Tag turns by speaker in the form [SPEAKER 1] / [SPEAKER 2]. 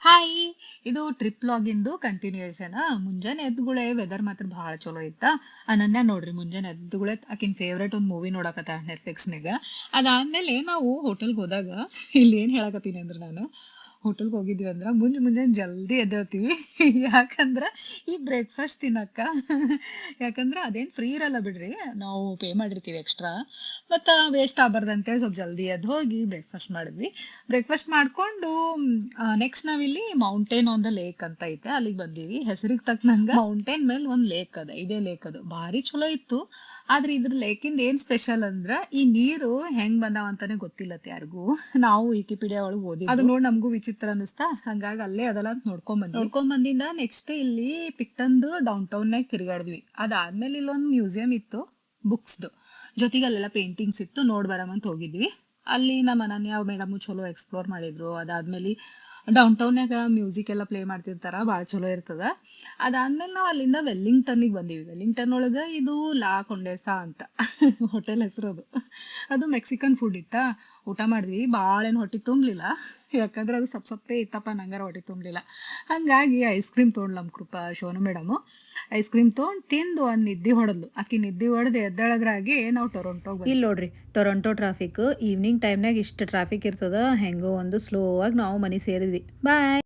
[SPEAKER 1] Hi! ಇದು trip ಲಾಗಿಂದು continuation. ಮುಂಜಾನೆ ಎದ್ಗುಳೆ weather ಮಾತ್ರ ಭಾಳ ಚಲೋ ಇತ್ತ. ಅನನ್ಯ ನೋಡ್ರಿ ಮುಂಜಾನೆ ಎದ್ಗುಳೆ ಆಕಿನ್ ಫೇವ್ರೇಟ್ ಒಂದ್ ಮೂವಿ ನೋಡಕತ್ತಾಳ ನೆಟ್‌ಫ್ಲಿಕ್ಸ್‌ನ್ಯಾಗ. ಅದಾದ್ಮೇಲೆ ನಾವು ಹೋಟೆಲ್‌ಗೆ ಹೋದಾಗ ಇಲ್ಲಿ ಏನ್ ಹೇಳಕತ್ತೀನಿ ಅಂದ್ರ ನಾನು, ಹೋಟೆಲ್‌ಗೆ ಹೋಗಿದ್ವಿ ಅಂದ್ರ ಮುಂಜಾನೆ ಜಲ್ದಿ ಎದ್ದೇಳ್ತೀವಿ. ಯಾಕಂದ್ರ ಈ ಬ್ರೇಕ್‌ಫಾಸ್ಟ್ ತಿನ್ನಕ್ಕ. ಯಾಕಂದ್ರ ಅದೇನ್ ಫ್ರೀ ಇರಲ್ಲ ಬಿಡ್ರಿ. ನಾವು ಪೇ ಮಾಡಿರ್ತೀವಿ ಎಕ್ಸ್ಟ್ರಾ. ಮತ್ತ ವೇಸ್ಟ್ ಆಗ್ಬಾರ್ದಂತೇಳಿ ಸ್ವಲ್ಪ ಜಲ್ದಿ ಎದ್ದು ಹೋಗಿ ಬ್ರೇಕ್‌ಫಾಸ್ಟ್ ಮಾಡಿದ್ವಿ. ಬ್ರೇಕ್‌ಫಾಸ್ಟ್ ಮಾಡ್ಕೊಂಡು ನೆಕ್ಸ್ಟ್ ನಾವಿಲ್ಲಿ ಮೌಂಟೇನ್ ಆನ್ ದ ಲೇಕ್ ಅಂತ ಐತೆ ಅಲ್ಲಿಗೆ ಬಂದೀವಿ. ಹೆಸರಿಗೆ ತಕ್ಕನಂಗ ಮೌಂಟೇನ್ ಮೇಲೆ ಒಂದ್ ಲೇಕ್ ಅದ, ಇದೇ ಲೇಕ್ ಅದು ಭಾರಿ ಚಲೋ ಇತ್ತು. ಆದ್ರೆ ಇದ್ರ ಲೇಕಿಂದ ಏನ್ ಸ್ಪೆಷಲ್ ಅಂದ್ರ ಈ ನೀರು ಹೆಂಗ್ ಬಂದಾವ ಅಂತಾನೆ ಗೊತ್ತಿಲ್ಲತ್ ಯಾರಿಗೂ. ನಾವು ವಿಕಿಪೀಡಿಯಾ ಒಳಗ್ ಓದಿದ್ವಿ, ಅದು ನೋಡಿ ನಮಗೂ ವಿಚಿತ್ರ ಅನಿಸ್ತಾ, ಹಂಗಾಗಿ ಅಲ್ಲೇ ಅದಲ್ಲ ಅಂತ ನೋಡ್ಕೊಂಡ್ ಬಂದಿಂದ ನೆಕ್ಸ್ಟ್ ಇಲ್ಲಿ ಪಿಕ್ಟನ್ದು ಡೌನ್ ಟೌನ್ಯಾಗ ತಿರುಗಾಡಿದ್ವಿ. ಅದಾದ್ಮೇಲೆ ಇಲ್ಲೊಂದ್ ಮ್ಯೂಸಿಯಂ ಇತ್ತು ಬುಕ್ಸ್ದು, ಜೊತೆಗೆ ಅಲ್ಲೆಲ್ಲ ಪೇಂಟಿಂಗ್ಸ್ ಇತ್ತು, ನೋಡ್ ಬರಮಂತ ಹೋಗಿದ್ವಿ. ಅಲ್ಲಿ ನಮ್ಮ ಅನನ್ಯ ಮೇಡಮ್ ಚಲೋ ಎಕ್ಸ್ಪ್ಲೋರ್ ಮಾಡಿದ್ರು. ಅದಾದ್ಮೇಲೆ ಡೌನ್ ಟೌನ್ಯಾಗ ಮ್ಯೂಸಿಕ್ ಎಲ್ಲ ಪ್ಲೇ ಮಾಡ್ತಿರ್ತಾರ, ಭಾಳ ಚಲೋ ಇರ್ತದ. ಅದಾದ್ಮೇಲೆ ನಾವು ಅಲ್ಲಿಂದ ವೆಲ್ಲಿಂಗ್ಟನ್ನಿಗೆ ಬಂದೀವಿ. ವೆಲ್ಲಿಂಗ್ಟನ್ ಒಳಗ ಇದು ಲಾ ಕೊಂಡೆಸಾ ಅಂತ ಹೋಟೆಲ್ ಹೆಸರು ಅದು. ಅದು ಮೆಕ್ಸಿಕನ್ ಫುಡ್ ಇತ್ತ. ಊಟ ಮಾಡಿದ್ವಿ, ಭಾಳ ಏನು ಹೊಟ್ಟಿ ತುಂಬಲಿಲ್ಲ. ಯಾಕಂದ್ರೆ ಅದು ಸಪ್ಪೆ ಇತ್ತಪ್ಪ, ನಂಗಾರ ಹೊಟ್ಟಿ ತುಂಬಲಿಲ್ಲ. ಹಂಗಾಗಿ ಐಸ್ ಕ್ರೀಮ್ ತೊಗೊಂಡು ನಮ್ಮ ಕೃಪಾ ಶೋನು ಮೇಡಮು ಐಸ್ ಕ್ರೀಮ್ ತೊಗೊಂಡು ತಿಂದು ಒಂದ್ ನಿದ್ದೆ ಹೊಡೆದ್ಲು. ಆಕಿ ನಿದ್ದೆ ಹೊಡೆದು ಎದ್ದೇಳದ್ರಾಗೆ ನಾವು ಟೊರೊಂಟೋಗೆ ಬಂದ್ವಿ. ಇಲ್ಲಿ ನೋಡ್ರಿ ಟೊರೊಂಟೊ ಟ್ರಾಫಿಕ್ ಈವ್ನಿಂಗ್ ಟೈಮ್ನಾಗ ಇಷ್ಟು ಟ್ರಾಫಿಕ್ ಇರ್ತದ. ಹೆಂಗೋ ಒಂದು ಸ್ಲೋ ಆಗಿ ನಾವು ಮನೆ ಸೇರಿದ್ವಿ. ಬಾಯ್.